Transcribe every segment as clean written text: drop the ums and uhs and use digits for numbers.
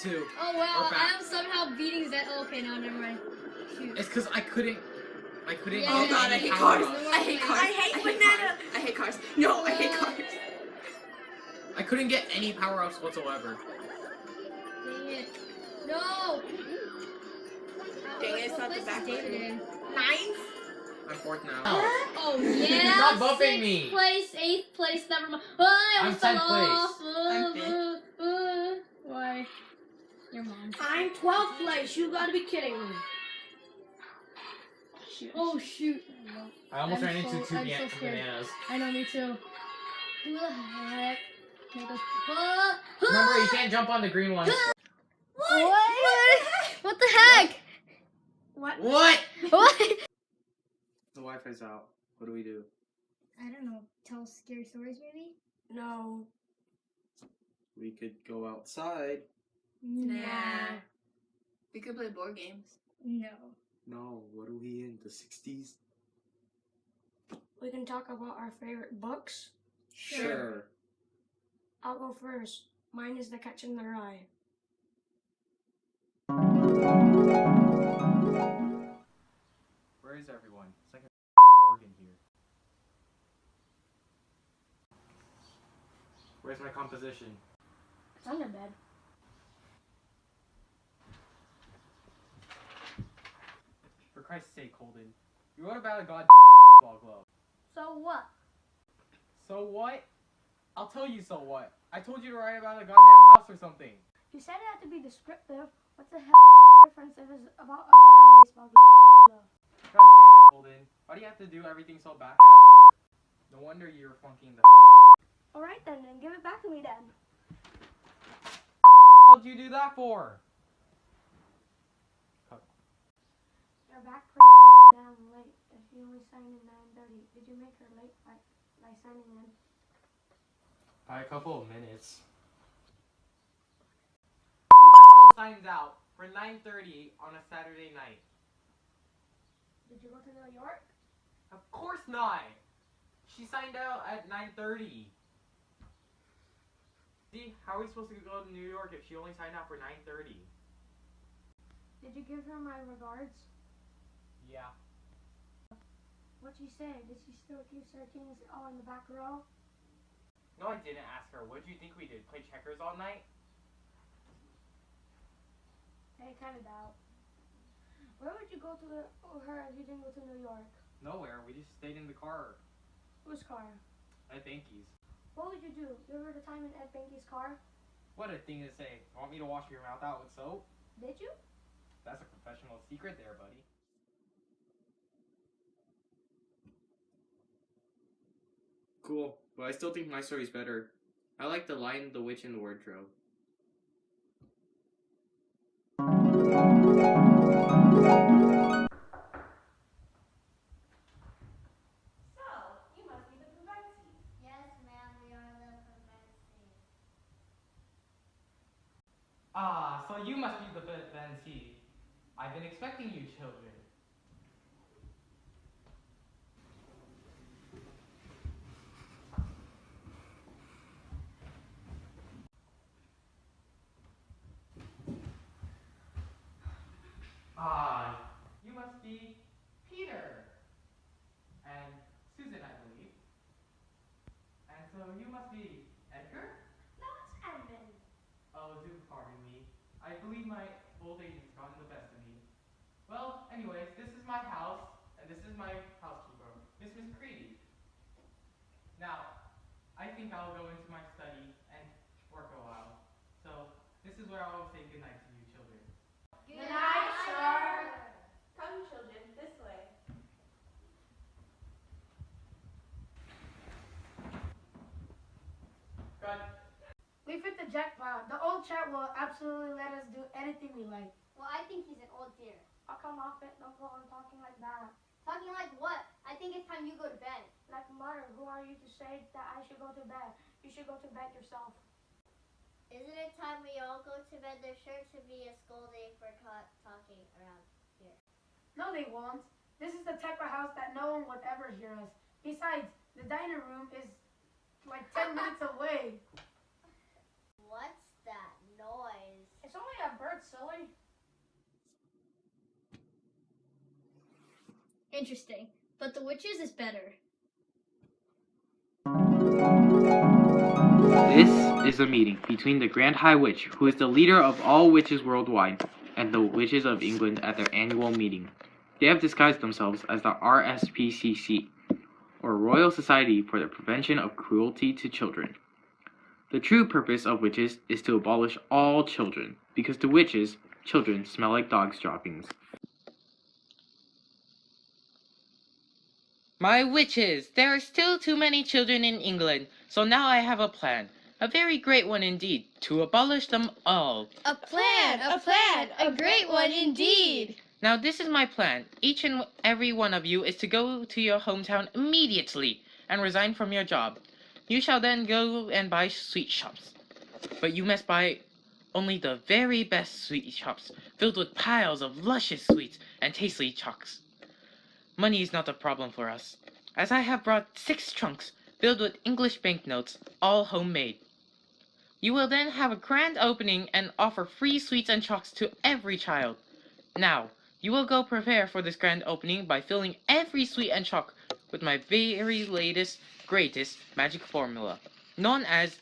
2. Oh wow, I am somehow beating Zed. Oh, okay, no, never mind. Shoot. It's because I couldn't. Yeah. Oh god, I hate cars. I hate cars. I hate banana. I hate cars. No, I hate cars. I couldn't get any power-ups whatsoever. Dang it. No! Dang it, it's not the back David in? 9th? I'm 4th now. Oh yeah! Stop bumping 6th me! place, 8th place, never mind. Oh, I I'm almost 10th fell place. off. Why? Your mom. I'm 12th place. You gotta be kidding me. Shoot. Oh shoot. I almost ran into 2 I'm so scared. bananas. I know, me too. Who the heck? Remember, you can't jump on the green one. What the heck? What? What? The Wi-Fi's out. What do we do? I don't know. Tell scary stories, maybe? No. We could go outside. Nah. We could play board games. No. No, what are we in? The 60s? We can talk about our favorite books. Sure. I'll go first. Mine is The Catch in the Rye. Where is everyone? It's like a Morgan here. Where's my composition? It's under bed. For Christ's sake, Holden. You wrote about a god ball glove. So what? So what? I'll tell you so what. I told you to write about a goddamn house or something. You said it had to be descriptive. What the hell difference if it's about a goddamn baseball game? God damn it, Holden. Why do you have to do everything so back-ass for? No wonder you're flunking the hell out of it. Alright then give it back to me then. What did you do that for? You're back pretty damn late. If you only signed in 9:30, did you make her late by signing in? By a couple of minutes. Who the hell signs out for 9:30 on a Saturday night? Did you go to New York? Of course not. She signed out at 9:30. See, how are we supposed to go to New York if she only signed out for 9:30? Did you give her my regards? Yeah. What'd she say? Did she still keep searching all in the back row? No, I didn't ask her. What did you think we did? Play checkers all night? I kind of doubt. Where would you go to her if you didn't go to New York? Nowhere. We just stayed in the car. Whose car? At Banky's. What would you do? Give her the time in Ed Banky's car? What a thing to say. Want me to wash your mouth out with soap? Did you? That's a professional secret there, buddy. Cool, but I still think my story's better. I like the Lion, the Witch, and the Wardrobe. Ah, so you must be the Benzee. I've been expecting you, children. Ah, you must be Peter. And Susan, I believe. And so you must be Edgar? No, it's Edmund. Oh, do pardon me. I believe my old age has gotten the best of me. Well, anyways, this is my house, and this is my housekeeper, Miss Creedy. Now, I think I'll go into my study and work a while. So, this is where I'll say goodnight to you children. Good night, sir. Come, children, this way. Good. We fit the jackpot. The old chap will absolutely let us do anything we like. Well, I think he's an old dear. I'll come off it. Don't go on talking like that. Talking like what? I think it's time you go to bed. Like mother, who are you to say that I should go to bed? You should go to bed yourself. Isn't it time we all go to bed? There sure to be a scolding for talking around here. No, they won't. This is the type of house that no one would ever hear us. Besides, the dining room is like 10 minutes away. What's that noise? It's only weren't silly. Interesting. But the witches is better. This is a meeting between the Grand High Witch, who is the leader of all witches worldwide, and the witches of England at their annual meeting. They have disguised themselves as the RSPCC, or Royal Society for the Prevention of Cruelty to Children. The true purpose of witches is to abolish all children, because to witches, children smell like dog's droppings. My witches! There are still too many children in England, so now I have a plan. A very great one indeed, to abolish them all. A plan! A great one indeed! Now this is my plan. Each and every one of you is to go to your hometown immediately and resign from your job. You shall then go and buy sweet shops. But you must buy only the very best sweet shops, filled with piles of luscious sweets and tasty chocolates. Money is not a problem for us, as I have brought 6 trunks filled with English banknotes, all homemade. You will then have a grand opening and offer free sweets and chocolates to every child. Now, you will go prepare for this grand opening by filling every sweet and chocolate with my very latest, greatest magic formula, known as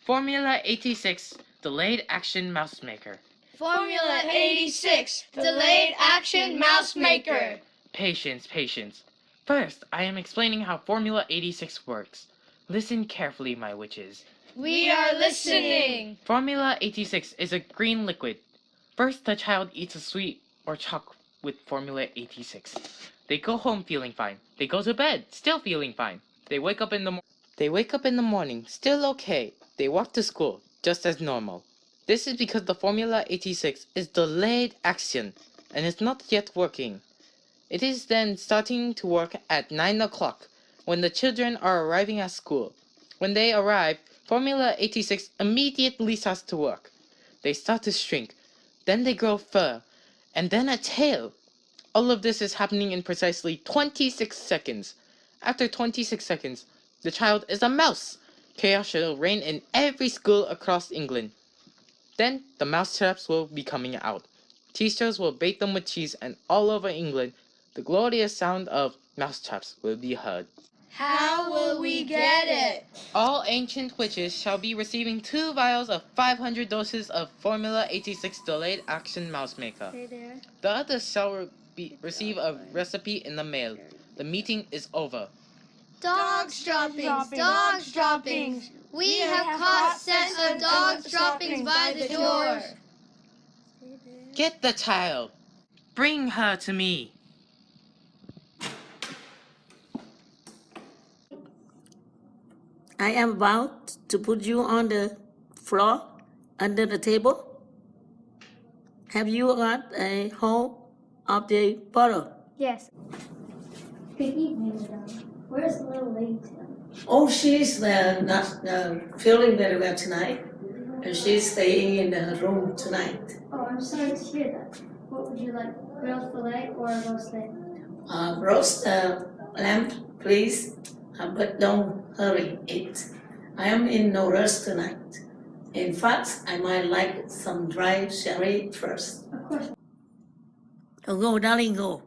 Formula 86 Delayed Action Mouse Maker. Formula 86, Delayed Action Mouse Maker. Patience, patience. First, I am explaining how Formula 86 works. Listen carefully, my witches. We are listening. Formula 86 is a green liquid. First, the child eats a sweet or chocolate with Formula 86. They go home feeling fine. They go to bed, still feeling fine. They wake up in the morning, still okay. They walk to school, just as normal. This is because the Formula 86 is delayed action, and is not yet working. It is then starting to work at 9 o'clock, when the children are arriving at school. When they arrive, Formula 86 immediately starts to work. They start to shrink, then they grow fur, and then a tail. All of this is happening in precisely 26 seconds. After 26 seconds, the child is a mouse. Chaos shall reign in every school across England. Then the mouse traps will be coming out. Teachers will bait them with cheese, and all over England, the glorious sound of mousetraps will be heard. How will we get it? All ancient witches shall be receiving 2 vials of 500 doses of Formula 86 Delayed Action Mouse Maker. Hey there. The others shall receive a recipe in the mail. The meeting is over. Dogs droppings. We have caught scent of dogs droppings by the door. Get the child. Bring her to me. I am about to put you on the floor under the table. Have you got a hold of the bottle? Yes. Good evening, madam. Where's little lady? Oh, she's not feeling very well tonight. And she's staying in her room tonight. Oh, I'm sorry to hear that. What would you like, grilled fillet or roast lamb? Roast lamb, please. But don't hurry it. I am in no rush tonight. In fact, I might like some dry sherry first. Of course. Oh, go, darling, go.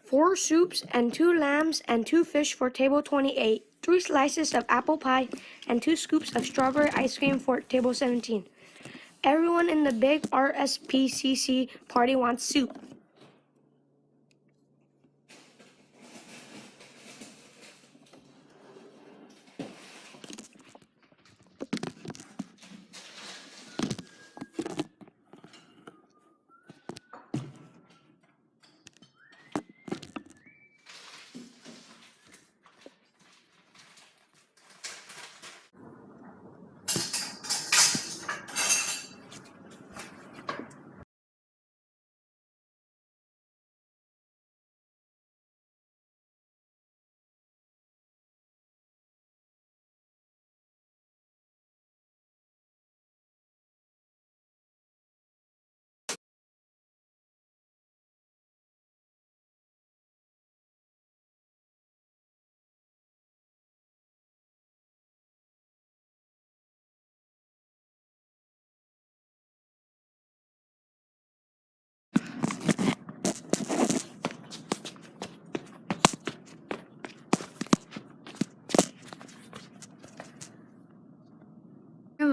4 soups and 2 lambs and 2 fish for table 28. 3 slices of apple pie and 2 scoops of strawberry ice cream for table 17. Everyone in the big RSPCC party wants soup.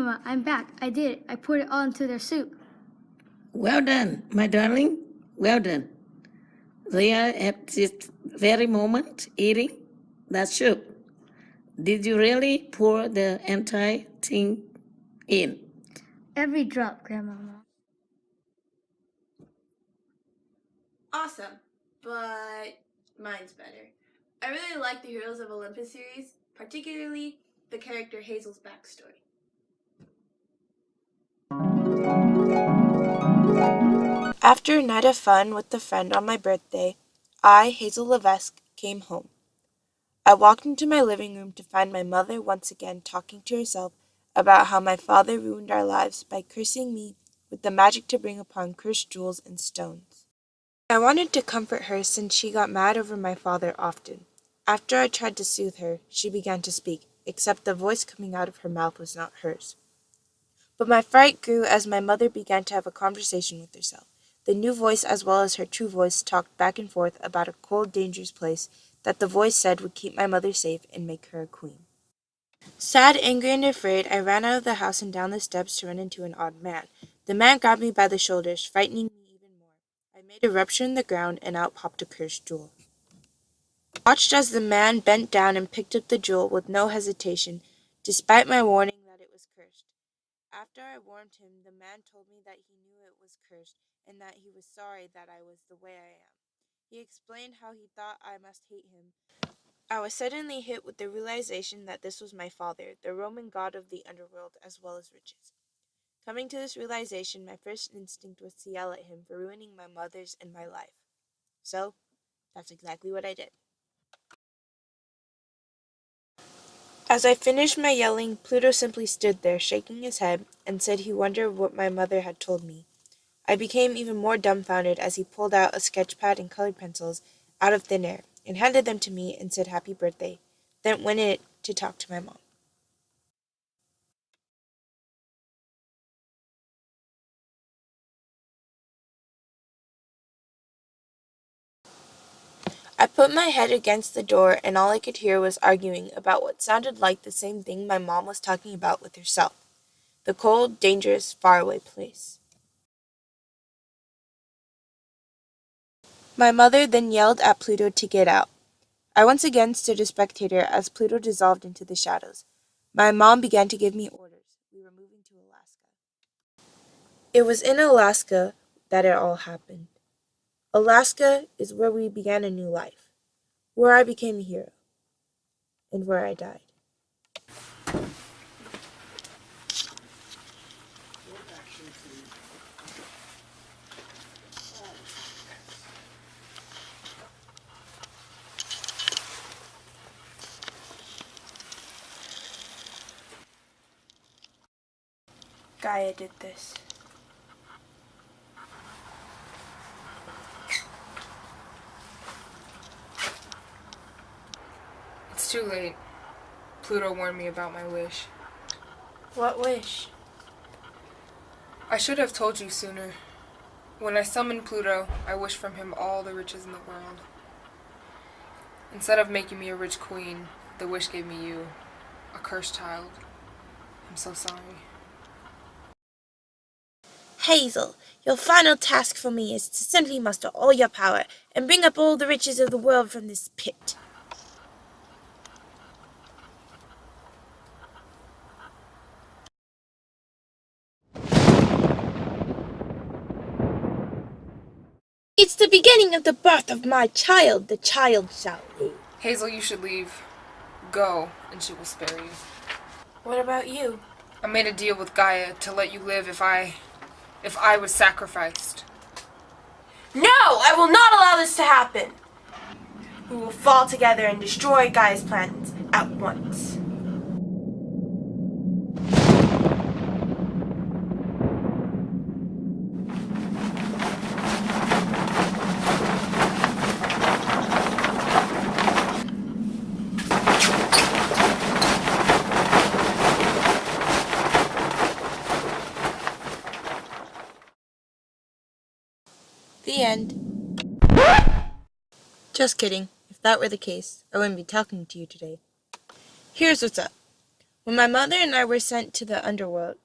Grandmama, I'm back. I did it. I poured it all into their soup. Well done, my darling. Well done. They are at this very moment eating that soup. Did you really pour the entire thing in? Every drop, Grandmama. Awesome, but mine's better. I really like the Heroes of Olympus series, particularly the character Hazel's backstory. After a night of fun with a friend on my birthday, I, Hazel Levesque, came home. I walked into my living room to find my mother once again talking to herself about how my father ruined our lives by cursing me with the magic to bring upon cursed jewels and stones. I wanted to comfort her since she got mad over my father often. After I tried to soothe her, she began to speak, except the voice coming out of her mouth was not hers. But my fright grew as my mother began to have a conversation with herself. The new voice as well as her true voice talked back and forth about a cold, dangerous place that the voice said would keep my mother safe and make her a queen. Sad, angry, and afraid, I ran out of the house and down the steps to run into an odd man. The man grabbed me by the shoulders, frightening me even more. I made a rupture in the ground, and out popped a cursed jewel. I watched as the man bent down and picked up the jewel with no hesitation, despite my warning that it was cursed. After I warned him, the man told me that he knew it was cursed, and that he was sorry that I was the way I am. He explained how he thought I must hate him. I was suddenly hit with the realization that this was my father, the Roman god of the underworld as well as riches. Coming to this realization, my first instinct was to yell at him for ruining my mother's and my life. So, that's exactly what I did. As I finished my yelling, Pluto simply stood there, shaking his head, and said he wondered what my mother had told me. I became even more dumbfounded as he pulled out a sketch pad and colored pencils out of thin air and handed them to me and said happy birthday, then went in to talk to my mom. I put my head against the door and all I could hear was arguing about what sounded like the same thing my mom was talking about with herself. The cold, dangerous, faraway place. My mother then yelled at Pluto to get out. I once again stood a spectator as Pluto dissolved into the shadows. My mom began to give me orders. We were moving to Alaska. It was in Alaska that it all happened. Alaska is where we began a new life, where I became a hero, and where I died. Gaia did this. It's too late. Pluto warned me about my wish. What wish? I should have told you sooner. When I summoned Pluto, I wished from him all the riches in the world. Instead of making me a rich queen, the wish gave me you, a cursed child. I'm so sorry. Hazel, your final task for me is to simply muster all your power and bring up all the riches of the world from this pit. It's the beginning of the birth of my child. The child shall live. Hazel, you should leave. Go, and she will spare you. What about you? I made a deal with Gaia to let you live if I was sacrificed. No, I will not allow this to happen. We will fall together and destroy Gaia's plans at once. The end. Just kidding. If that were the case, I wouldn't be talking to you today. Here's what's up. When my mother and I were sent to the underworld,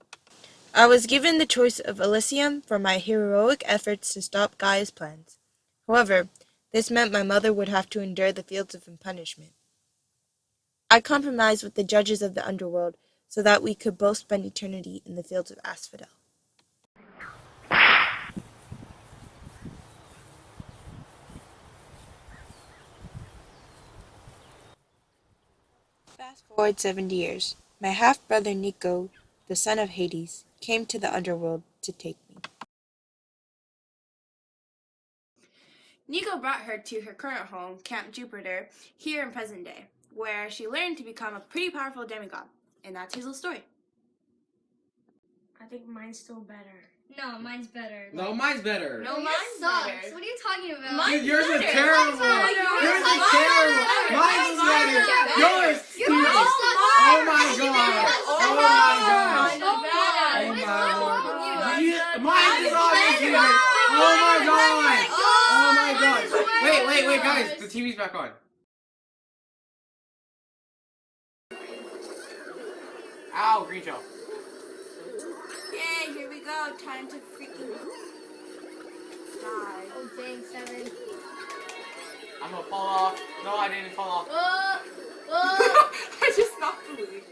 I was given the choice of Elysium for my heroic efforts to stop Gaia's plans. However, this meant my mother would have to endure the fields of punishment. I compromised with the judges of the underworld so that we could both spend eternity in the fields of Asphodel. Fast forward 70 years. My half-brother Nico, the son of Hades, came to the underworld to take me. Nico brought her to her current home, Camp Jupiter, here in present day, where she learned to become a pretty powerful demigod. And that's Hazel's story. I think mine's still better. No, mine's better. No, mine's better. No, Yours mine's sucks. better. What are you talking about? Mine's Dude, yours is better. terrible. Mine's better. Yours is Mine's terrible. better. Mine's is Mine's better. better. Yours Yours stupid. sucks. Oh my god. Oh Oh my god. So bad. Oh What is my wrong lord. with you? Mine is obviously better. Oh my god. Oh my god. Wait, guys. The TV's back on. Ow, green shell. Yay, here we go. Time to freaking die. Oh, dang, 7. I'm gonna fall off. No, I didn't fall off. Oh. I just knocked the leaf.